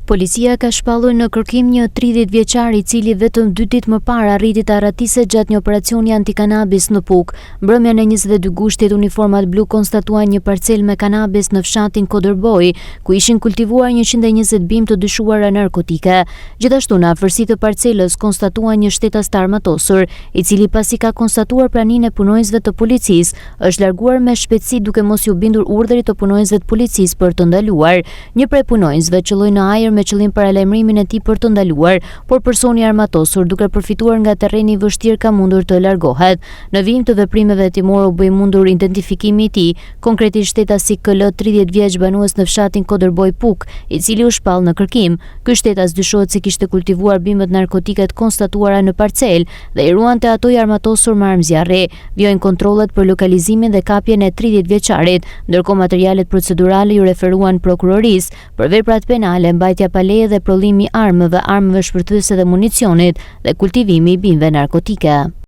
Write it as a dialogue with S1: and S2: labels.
S1: Policia ka shpallur në kërkim një 30 vjeçar I cili vetëm 2 ditë më parë arriti të arratise gjatë një operacioni antikanabis në Puk. Mbrëmjen e 22 gushtit uniformat blu konstatuan një parcel me kanabis në fshatin Kodërboj, ku ishin kultivuar 120 bimë të dyshuara narkotike. Gjithashtu në afërsi të parcelës konstatuan një shtetas të armatosur, I cili pasi ka konstatuar praninë e punonjësve të policisë, është larguar me shpejtësi duke mos u bindur urdhrit të punonjësve të policisë për të ndaluar. Një prej punonjësve qëlloi në ajër me qëllim paralajmërimin e tij për të ndaluar, por personi armatosur duke përfituar nga terreni I vështirë ka mundur të largohet. Në vijim të veprimeve hetimore u bë mundur identifikimi I tij, konkretisht shtetasi KL 30 vjeç banues në fshatin Kodërboj Puk, I cili u shpall në kërkim. Ky shtetas dyshohet se kishte kultivuar bimët narkotike të konstatuara në parcel dhe I ruante ato I armatosur me armë zjarri. Vjojnë kontrollet për lokalizimin dhe kapjen e 30 vjeçarit, ndërkohë materialet procedurale ju referuan prokurorisë për veprat penale, mbajtja pa leje dhe prodhimi armëve shpërthyese dhe municionit dhe kultivimi I bimëve narkotike.